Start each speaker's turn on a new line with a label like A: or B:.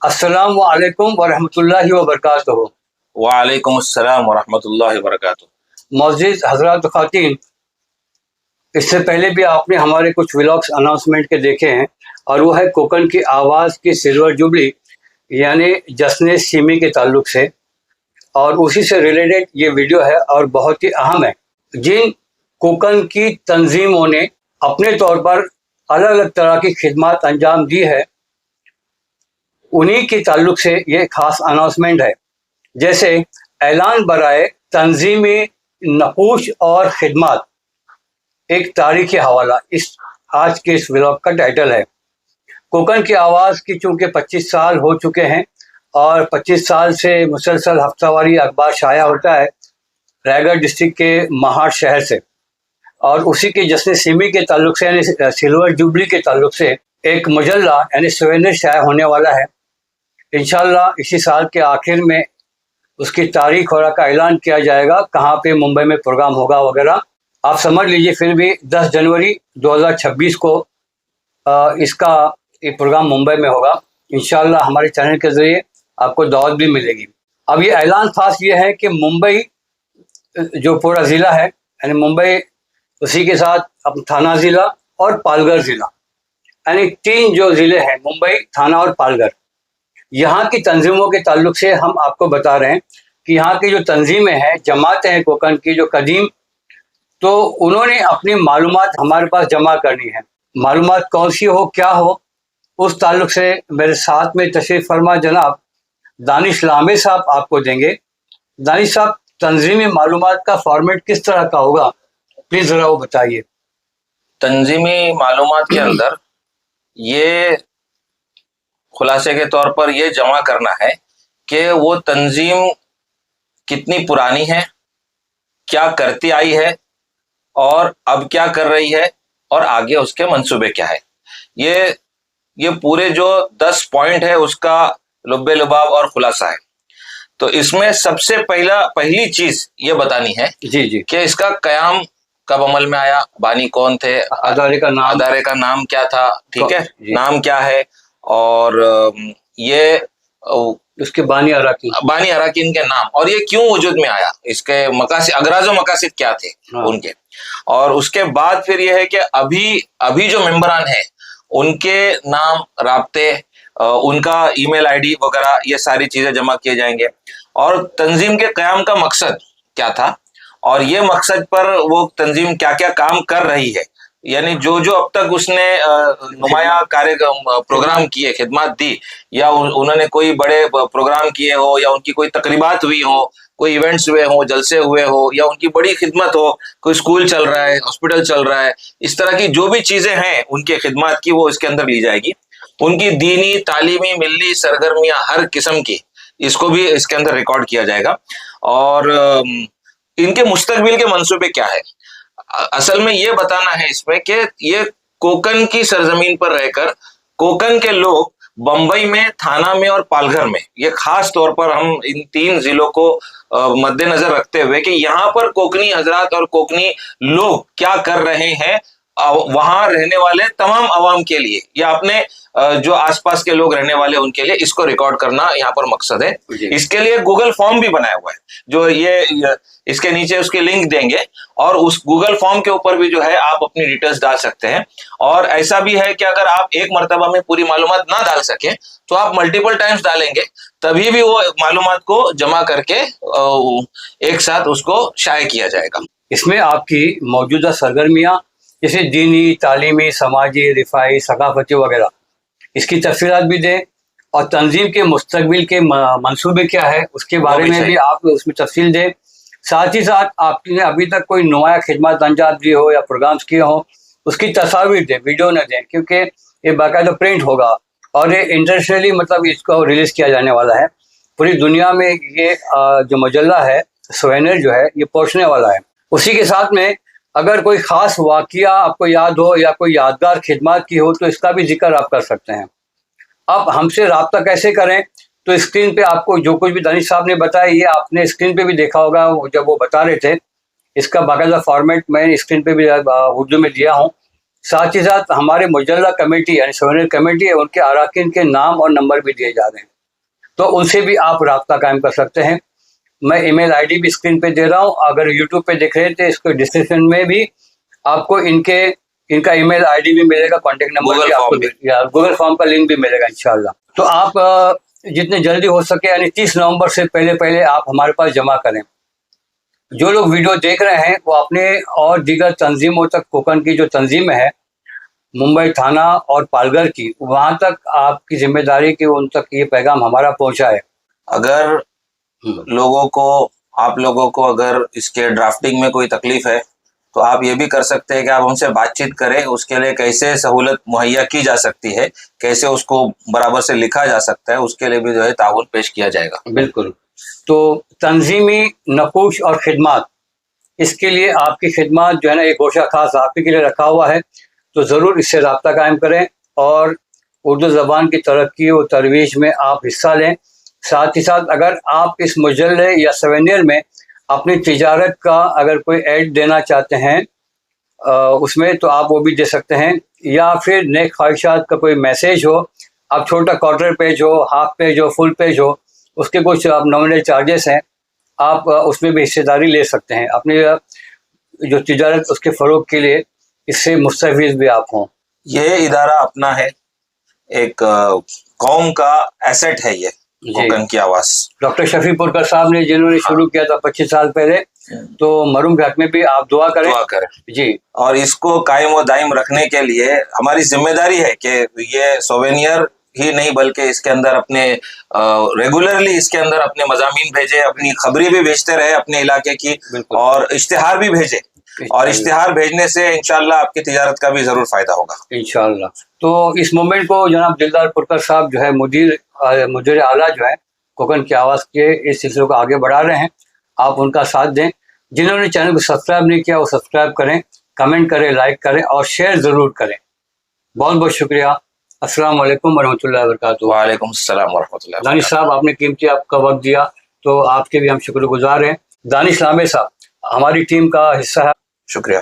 A: अस्सलाम वालेकुम वरहमतुल्लाहि वबरकातुहू।
B: वालेकुम अस्सलाम वरहमतुल्लाहि वबरकातुहू।
A: मौजूद हजरात ख़वातीन, इससे पहले भी आपने हमारे कुछ व्लॉग्स अनाउंसमेंट के देखे हैं और वो है कोकन की आवाज़ की सिल्वर जुबली यानी जश्न सीमी के ताल्लुक से, और उसी से रिलेटेड ये वीडियो है और बहुत ही अहम है। जिन कोकन की तंजीमों ने अपने तौर पर अलग अलग तरह की खिदमत अंजाम दी है, उन्हीं के ताल्लुक से ये खास अनाउंसमेंट है। जैसे ऐलान बराए तंजीमी नकूश और खिदमत, एक तारीखी हवाला इस आज के इस व्लॉग का टाइटल है। कोकन की आवाज़ की चूँकि 25 साल हो चुके हैं और 25 साल से मुसलसल हफ्तावारी अखबार शाया होता है रायगढ़ डिस्ट्रिक्ट के महाड़ शहर से, और उसी के जश्न सीमी के ताल्लुक से यानी सिल्वर जुबली के ताल्लुक से एक मजल्ला यानी सवेनिर शाया होने वाला है। इंशाल्लाह इसी साल के आखिर में उसकी तारीख और का ऐलान किया जाएगा, कहाँ पे मुंबई में प्रोग्राम होगा वगैरह। आप समझ लीजिए फिर भी 10 जनवरी 2026 को इसका ये प्रोग्राम मुंबई में होगा। इंशाल्लाह हमारे चैनल के ज़रिए आपको दावत भी मिलेगी। अब ये ऐलान खास ये है कि मुंबई जो पूरा ज़िला है यानी मुंबई, उसी के साथ अब थाना ज़िला और पालघर ज़िला, यानी 3 जो ज़िले हैं मुंबई, थाना और पालघर, यहाँ की तंजीमों के ताल्लुक से हम आपको बता रहे हैं कि यहाँ की जो तंजीमें हैं, जमातें हैं कोकन की जो कदीम, तो उन्होंने अपनी मालूमात हमारे पास जमा करनी है। मालूमात कौन सी हो, क्या हो, उस ताल्लुक से मेरे साथ में तशरीफ़ फरमा जनाब दानिश लामे साहब आपको देंगे। दानिश साहब, तंजीमी मालूमात का फॉर्मेट किस तरह का होगा, प्लीज़ ज़रा वो बताइए।
B: तंजीमी मालूमात के अंदर ये खुलासे के तौर पर ये जमा करना है कि वो तंजीम कितनी पुरानी है, क्या करती आई है और अब क्या कर रही है और आगे उसके मंसूबे क्या है। ये पूरे जो 10 पॉइंट है उसका लुब्बे लुबाब और खुलासा है। तो इसमें सबसे पहली चीज ये बतानी है
A: जी
B: कि इसका कयाम कब अमल में आया, बानी कौन थे, अदारे का नाम क्या था, ठीक है, नाम क्या है, और ये
A: उसके बानी
B: अराकीन के नाम और ये क्यों वजूद में आया, इसके मकासिद, अगराज़ मकासिद क्या थे उनके। और उसके बाद फिर ये है कि अभी जो मेंबरान हैं उनके नाम, राब्ते, उनका ईमेल आईडी वगैरह, ये सारी चीजें जमा किए जाएंगे। और तंजीम के क़याम का मकसद क्या था और ये मकसद पर वो तंजीम क्या क्या काम कर रही है, यानी जो अब तक उसने नुमाया प्रोग्राम किए, खिदमत दी, या उन्होंने कोई बड़े प्रोग्राम किए हो, या उनकी कोई तकरीबात हुई हो, कोई इवेंट्स हुए हो, जलसे हुए हो, या उनकी बड़ी खिदमत हो, कोई स्कूल चल रहा है, हॉस्पिटल चल रहा है, इस तरह की जो भी चीजें हैं उनके खिदमत की, वो इसके अंदर ली जाएगी। उनकी दीनी, तालीमी, मिल्ली सरगर्मियां हर किस्म की, इसको भी इसके अंदर रिकॉर्ड किया जाएगा। और इनके मुस्तकबिल के मंसूबे क्या है, असल में ये बताना है इसमें कि ये कोकन की सरजमीन पर रहकर कोकन के लोग बंबई में, थाना में और पालघर में, ये खास तौर पर हम इन 3 जिलों को मद्देनजर रखते हुए कि यहाँ पर कोकनी हजरात और कोकनी लोग क्या कर रहे हैं, वहां रहने वाले तमाम अवाम के लिए या अपने जो आसपास के लोग रहने वाले उनके लिए, इसको रिकॉर्ड करना यहाँ पर मकसद है। इसके लिए गूगल फॉर्म भी बनाया हुआ है, जो ये इसके नीचे उसके लिंक देंगे, और उस गूगल फॉर्म के ऊपर भी जो है आप अपनी डिटेल्स डाल सकते हैं। और ऐसा भी है कि अगर आप एक मरतबा में पूरी मालूमात ना डाल सके तो आप मल्टीपल टाइम्स डालेंगे, तभी भी वो मालूमात को जमा करके एक साथ उसको शाये किया जाएगा।
A: इसमें आपकी मौजूदा सरगर्मियाँ जैसे दीनी, तालीमी, समाजी, रिफाई, सकाफती वगैरह, इसकी तफसीलात भी दें, और तंजीम के मुस्तकबिल के मंसूबे क्या है उसके बारे में भी आप उसमें तफसील दें। साथ ही साथ आपने अभी तक कोई नुमाया खिदमत अंजाम दी हो या प्रोग्राम्स किए हो, उसकी तस्वीर दें, वीडियो न दें, क्योंकि ये बाकायदा प्रिंट होगा और ये इंटरनेशनली मतलब इसको रिलीज़ किया जाने वाला है। पूरी दुनिया में ये जो मजल्ला है सवेनिर जो है ये पहुँचने वाला है। उसी के साथ में अगर कोई ख़ास वाक़या आपको याद हो या कोई यादगार खिदमत की हो तो इसका भी जिक्र आप कर सकते हैं। आप हमसे रब्ता कैसे करें, तो स्क्रीन पे आपको जो कुछ भी दानिश साहब ने बताया, ये आपने स्क्रीन पे भी देखा होगा जब वो बता रहे थे। इसका बाकायदा फॉर्मेट मैं स्क्रीन पे भी उर्दू में दिया हूँ, साथ ही साथ हमारे मुजल्ला कमेटी यानी सोवेनियर कमेटी है, उनके अरकान के नाम और नंबर भी दिए जा रहे हैं, तो उनसे भी आप रब्ता कायम कर सकते हैं। मैं ईमेल आईडी भी स्क्रीन पे दे रहा हूँ, अगर यूट्यूब पे देख रहे हैं तो इसको डिस्क्रिप्शन में भी आपको इनका ईमेल आईडी भी मिलेगा, कॉन्टेक्ट नंबर भी आपको, या गूगल फॉर्म का लिंक भी मिलेगा इंशाल्लाह। तो आप जितने जल्दी हो सके यानी 30 नवंबर से पहले आप हमारे पास जमा करें। जो लोग वीडियो देख रहे हैं वो अपने और दीगर तंजीमों तक, कोकन की जो तंजीम है मुंबई थाना और पालघर की, वहां तक आपकी जिम्मेदारी कि उन तक ये पैगाम हमारा पहुंचाए।
B: अगर आप लोगों को अगर इसके ड्राफ्टिंग में कोई तकलीफ है तो आप ये भी कर सकते हैं कि आप हमसे बातचीत करें, उसके लिए कैसे सहूलत मुहैया की जा सकती है, कैसे उसको बराबर से लिखा जा सकता है, उसके लिए भी जो है ताउन पेश किया जाएगा।
A: बिल्कुल। तो तंजीमी नकूश और खिदमात, इसके लिए आपकी खिदमत जो है ना, एक गोशा खास आपके के लिए रखा हुआ है, तो ज़रूर इससे रब्ता कायम करें और उर्दू ज़बान की तरक्की और तरवीज में आप हिस्सा लें। साथ ही साथ अगर आप इस मुजल्ले या सोवेनियर में अपनी तिजारत का अगर कोई ऐड देना चाहते हैं उसमें, तो आप वो भी दे सकते हैं, या फिर नेक ख्वाहिशात का कोई मैसेज हो, आप छोटा क्वार्टर पेज हो, हाफ पेज हो, फुल पेज हो, उसके कुछ आप नॉमिनल चार्जेस हैं, आप उसमें भी हिस्सेदारी ले सकते हैं अपनी जो तिजारत उसके फ़रोग के लिए, इससे मुस्तफ़ीज़ भी आप हों।
B: ये इदारा अपना है, एक कौम का एसेट है ये कोकन की आवाज़।
A: डॉक्टर शफीपुरकर साहब ने जिन्होंने शुरू किया था 25 साल पहले, तो मरूम के हक में भी आप दुआ करें जी।
B: और इसको कायम व दायम रखने के लिए हमारी जिम्मेदारी है कि ये सोवेनियर ही नहीं बल्कि इसके अंदर अपने रेगुलरली इसके अंदर अपने मजामीन भेजे, अपनी खबरें भी भेजते रहे अपने इलाके की, और इश्तिहार भी भेजे, और इश्तिहार भेजने से इंशाल्लाह आपकी तिजारत का भी जरूर फायदा होगा
A: इंशाल्लाह। तो इस मूवमेंट को जनाब दिलदार पुरकर साहब जो है मुदीर आला जो है कोकन की आवाज़ के इस सिलसिले को आगे बढ़ा रहे हैं, आप उनका साथ दें। जिन्होंने चैनल को सब्सक्राइब नहीं किया वो सब्सक्राइब करें, कमेंट करें, लाइक करें और शेयर ज़रूर करें। बहुत बहुत शुक्रिया। अस्सलाम वालेकुम वरहमतुल्लाहि वबरकातुहू।
B: वालेकुम सलाम वरहमतुल्लाह।
A: दानिश साहब, आपने कीमती आपका वक्त दिया, तो आपके भी हम शुक्रगुजार हैं। दानिश लामे साहब हमारी टीम का हिस्सा है।
B: शुक्रिया।